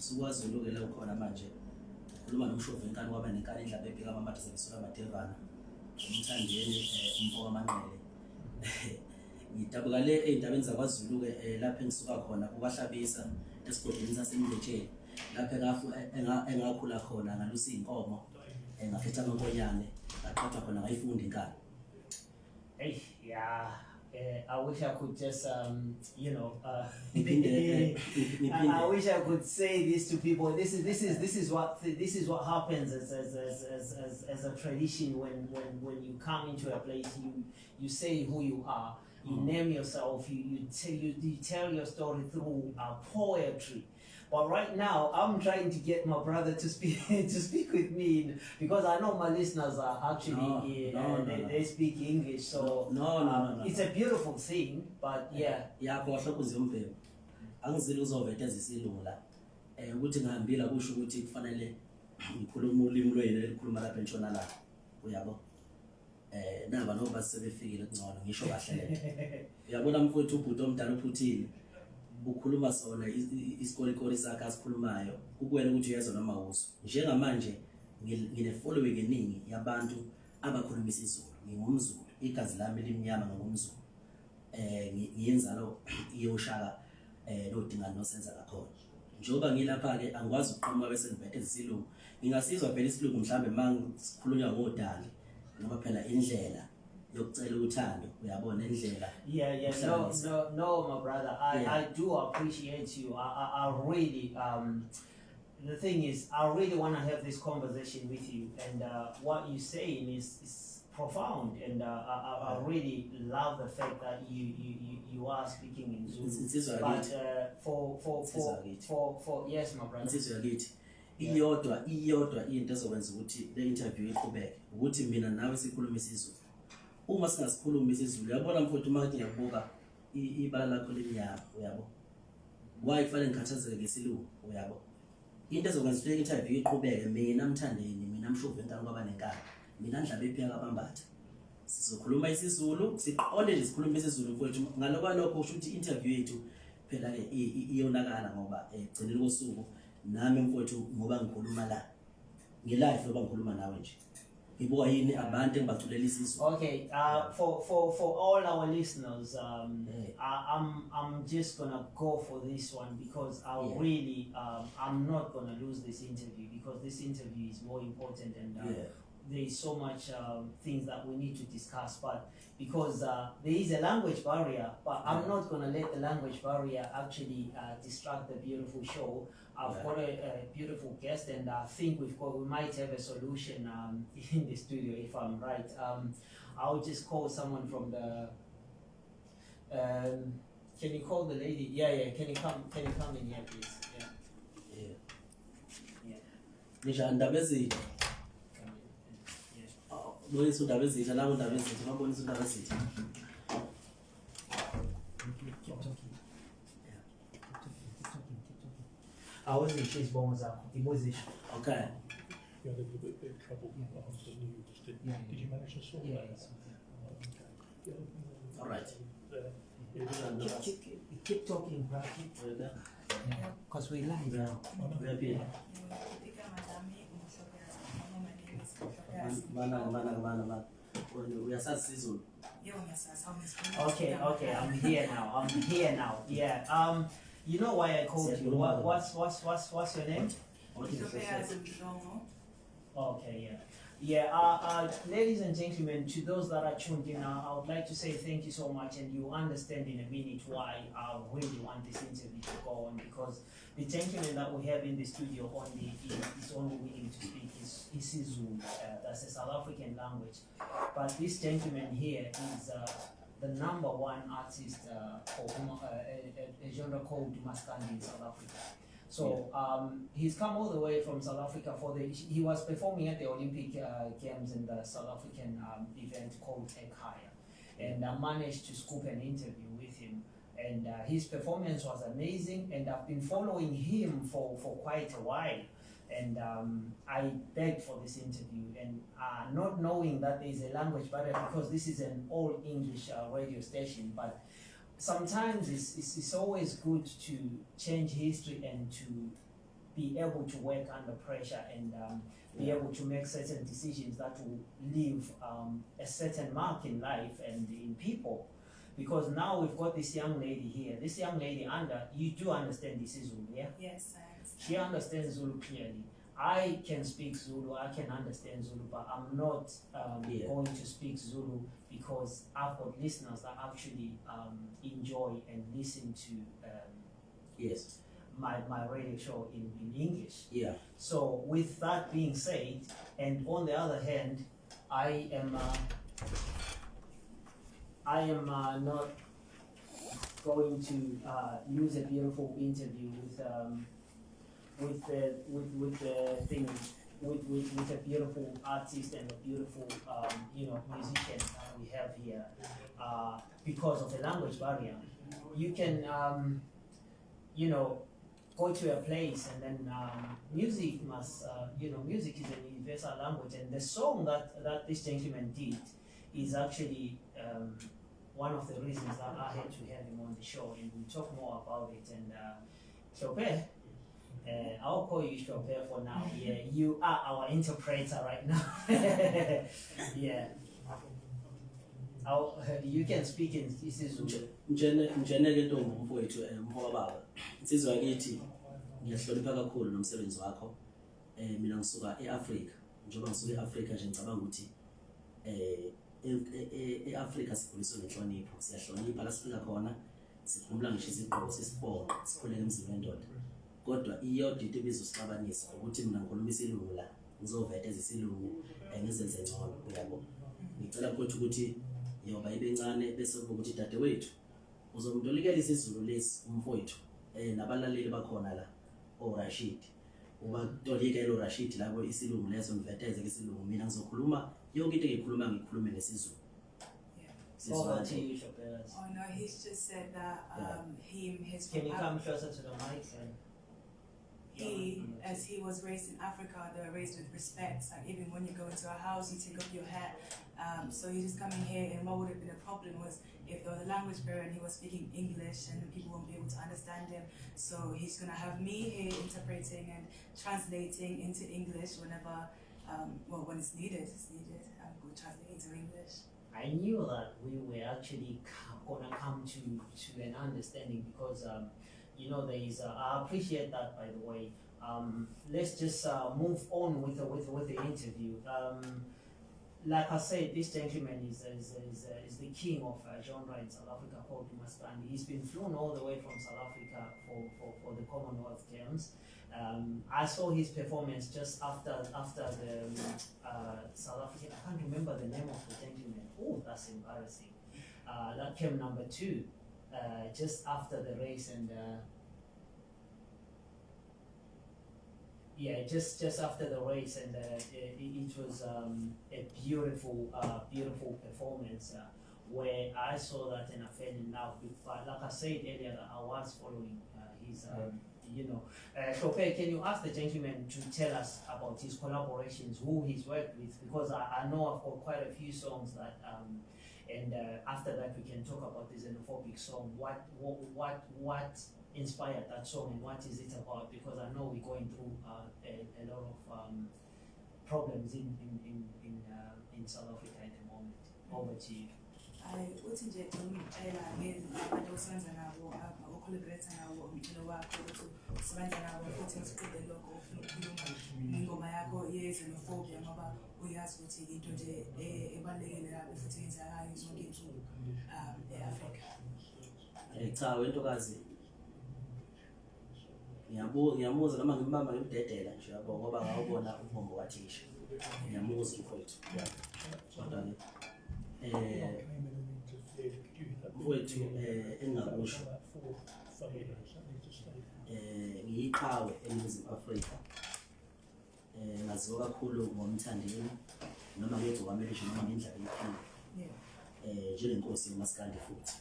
SuKwaZulu ke la ukhona manje ukhuluma nomshovu enkani kwaba nenkani endla bebheka amamathe sebesuka amadevana Umthandeni umfoko amanqele Ngitabuka le eindabeni zakwaZulu ke lapha engisuka khona kubahlabisa esigodini sasemletsheni lapha engakhula khona ngalusa inkomo ngafetha amankonyane ngaqhathwa khona ngayifunda inkani. Hey, yeah. I wish I could just, I wish I could say this to people. This is what happens as a tradition when you come into a place. You say who you are. You name yourself. You tell your story through poetry. But right now, I'm trying to get my brother to speak with me because I know my listeners are actually they speak English, so no. It's a beautiful thing. But yeah. Angizile uzoveta isilungu la ukuthi ngihambile kusho ukuthi kufanele ngikhuluma ulimi lwenu elikhuluma lapha entshona la uyabo naba no basebefikile kungcono ngisho kahle uyabona mfowethu ubhuti omdala uphuthile ukhuluma sona isikole sakhe asikhulumayo kukwena ukuthi uyezwa noma uso njengamanje ngine following eningi yabantu abakhuluma isiZulu ngingumZulu igazi lami limnyama ngingumZulu ngiyenzalo iyoshaka lodingana nosenza lakhona njoba ngilapha ke angikwazi ukuqhuma bese ngibethe isilungu ngingasizwa phela isilungu mhlambe mangikhulunywa ngodali ngoba phela indlela yokucela uthando uyabona indlela. No my brother, I do appreciate you. I really the thing is I really want to have this conversation with you, and what you're saying is profound, and I really love the fact that you are speaking in Zulu. But for yes my brother. Iyodwa into ezokwenza ukuthi le interview iqhubeke ukuthi mina nawe sikhuluma isiZulu. Uma singasikhuluma isiZulu yabona mfowethu manje ngiyabuka ibala lakho lemnyama uyabo. Why kufanele ngikhathazeke ngesilungu uyabo. Into ezokwenza le interview iqhubeke mina Mthandeni mina mshovu enkani kwaba nenkani. Mina ndlabe iphika kabambata. Sizokhuluma isiZulu siqonde nje sikhuluma isiZulu mfowethu ngalokho lokho usho ukuthi interview yethu phela ke iyonakala ngoba egcinile kosuku nami mfowethu ngoba ngikhuluma la ngilive loba ngikhuluma nawe nje ngibuka yini abantu engibaculela isiZulu. Okay, for all our listeners, I'm just gonna go for this one because really I'm not gonna lose this interview because this interview is more important, and there is so much things that we need to discuss, but because there is a language barrier, but I'm not going to let the language barrier actually distract the beautiful show. I've got a beautiful guest, and I think we might have a solution in the studio if I'm right. I'll just call someone from the can you call the lady? Yeah, can you come in here please? Yeah. Bonisa undaba ezitha la undaba ezitha mabonisa undaba ezitha. I wasn't she's born zakho imozisho. Okay. You had a little bit of trouble after the news, didn't you? Did you manage to sort that out? Okay. All right. Keep talking, bro. Because we live now. Mana. Okay, I'm here now. Yeah. You know why I called you? What's your name? Okay, yeah. Yeah, ladies and gentlemen, to those that are tuned in, I would like to say thank you so much, and you understand in a minute why I really want this interview to go on, because the gentleman that we have in the studio is only willing to speak is isiZulu, that's a South African language. But this gentleman here is the #1 artist for a genre called Maskand in South Africa. So he's come all the way from South Africa he was performing at the Olympic Games in the South African event called EKhipha, and I managed to scoop an interview with him, and his performance was amazing, and I've been following him for quite a while, and I begged for this interview, and not knowing that there is a language barrier because this is an all English radio station, but sometimes it's always good to change history and to be able to work under pressure and be able to make certain decisions that will leave a certain mark in life and in people. Because now we've got this young lady here. This young lady, you do understand this is Zulu, yeah? Yes, I understand. She understands Zulu clearly. I can speak Zulu, I can understand Zulu, but I'm not going to speak Zulu because I've got listeners that actually enjoy and listen to yes, my radio show in English. yeah. So with that being said, and on the other hand, I am not going to use a beautiful interview with a beautiful artist and a beautiful musician that we have here because of the language barrier. You can go to a place and then music must music is a universal language, and the song that this gentleman did is actually one of the reasons that I had to have him on the show, and we'll talk more about it. And Shope, I'll call you Shope for now. Yeah, you are our interpreter right now. Yeah. You can speak in isiZulu. Njeneke ntombi mfowethu mfowababa. Insizwa yakithi ngiyahlonipha kakhulu nomsebenzi wakho. Mina ngisuka eAfrica. Njengoba ngisuka eAfrica nje ngicabanga ukuthi eAfrica sikhuliswe ngenhlonipho. Siyahlonipha la sifika khona. Sikhumula ngisho izigqoko sesifonqo, sikhuleka emzini wendoda. Kodwa iyodwa ebizosixabanisa ukuthi mina ngikhuluma isilungu la. Ngizoveta isilungu ngizenze ngcono uyabo. Ngicela mfowethu ukuthi yoba ibencane bese ukuthi dadewethu uzomtolikela isiZulu lesi umfowethu nabalaleli bakhona la oRashid ubatolike Rashid labo isilungu leso ngiveteze ke isilungu mina ngizokhuluma yonke into engikhuluma ngikhulume ngesizulu. Over to you, Oh no, he's just said that his Can you come closer to the mic? As he was raised in Africa, they were raised with respect. Like even when you go into a house, you take off your hat. So he's just coming here, and what would have been a problem was if there was a language barrier and he was speaking English and people won't be able to understand him. So he's gonna have me here interpreting and translating into English whenever, when it's needed. We'll translate into English. I knew that we were actually gonna come to an understanding because there is. I appreciate that, by the way. Let's just move on with the interview. Like I said, this gentleman is the king of genre in South Africa called Maskand. He's been flown all the way from South Africa for the Commonwealth Games. I saw his performance just after the South African. I can't remember the name of the gentleman. Oh, that's embarrassing. That came number 2, just after the race, and just after the race, and it was a beautiful performance where I saw that and I fell in love with. Like I said earlier, that I was following his. Shope, can you ask the gentleman to tell us about his collaborations, who he's worked with? Because I know I've got quite a few songs that, and after that we can talk about the xenophobic song. What inspired that song and what is it about? Because I know we're going through a lot of problems in South Africa at the moment. Over to you. Uthi nje ngicela abantu osebenza nabo collaborate nabo umculo wakho ukuthi usebenza nabo futhi ngisiqede lokho ufuna ukukhuluma ingoma yakho yezenophobia ngoba uyazi ukuthi into nje ebalekile lapho futhi yenzakayo zonke izinto eAfrica. Cha wentokazi ngiyamuza noma ngimbamba ngimdedela nje yabo ngoba ngawubona umbombo kathisha. Ngiyamuza mfowethu. Kodwa mfowethu engakusho ngiyiqhawe eNingizimu Afrika. Ngaziwa kakhulu ngomthandeni noma ngegcokama elisha noma ngendlela eyiphila njengenkosi uMaskand futhi.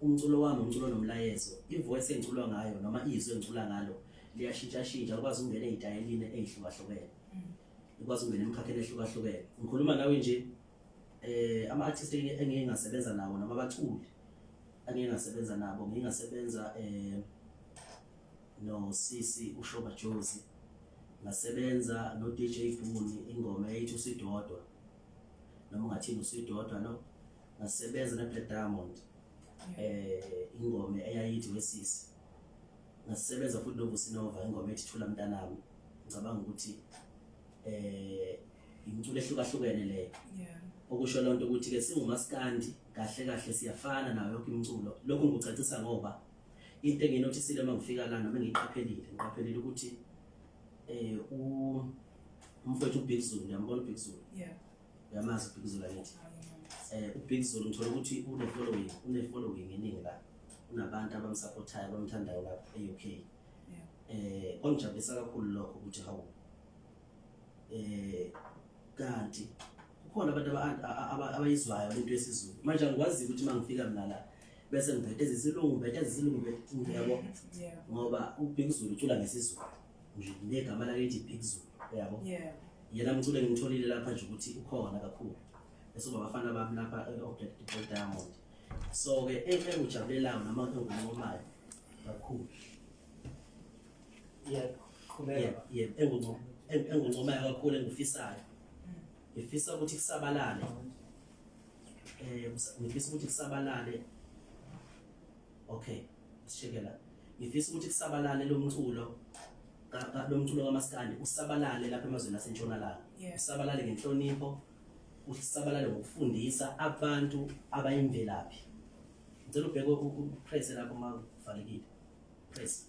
Umculo wami umculo nomlayezo, ivoice engiculwa ngayo noma izwi engicula ngalo liyashintsha ukwazi ungena ezitayelini ezihlukahlukene. Ukwazi ungena emkhakheni ehlukahlukene. Ngikhuluma nawe nje ama-artists engike ngasebenza nawo noma abaculi engike ngasebenza nabo, ngike ngasebenza no Sisi uShoba Jozi, ngasebenza no DJ Buni ingoma ethi usidodwa noma ngathini usidodwa no, ngasebenza na Black Diamond ingoma eyayithi weSisi, ngasebenza futhi no Vusinova ingoma ethi Thula Mntanami. Ngicabanga ukuthi imculo ehlukahlukene le, okusho lonto ukuthi ke singumaskandi kahle kahle siyafana nayo yonke imculo. Lokho ngikucacisa ngoba into enginothisile mangifika la noma ngiqaphelile ukuthi umfowethu uBig Zulu, uyambona uBig Zulu? Uyamazi uBig Zulu akithi? uBig Zulu ngithola ukuthi une following eningi la, unabantu abamsupportayo abamthandayo lapha e-UK. Ongijabulisa kakhulu lokho ukuthi hawu kanti kukhona abantu abayizwayo lento yesiZulu. Manje angikwazi ukuthi mangifika mina la bese ngivete isilungu yabo, ngoba uBig Zulu ucula ngesizulu nje negama lakhe Big Zulu, yabo. Yena umculo engitholile lapha nje ukuthi ukhona kakhulu bese abafana bami lapha e-Black Diamond. So ke engijabulelayo nama engunqomayo kakhulu. Engunqomayo kakhulu engifisayo. Ngifisa ukuthi kusabalale. Ngifisa ukuthi kusabalale. Okay, sishekela. Ngifisa ukuthi kusabalale lo mculo kaMaskandi, usabalale lapha emazweni aseNtshonalanga. Usabalale ngenhlonipho, usabalale ngokufundisa abantu abayimvelaphi. Ngicela ubheke upress lapho makuvalekile. Press.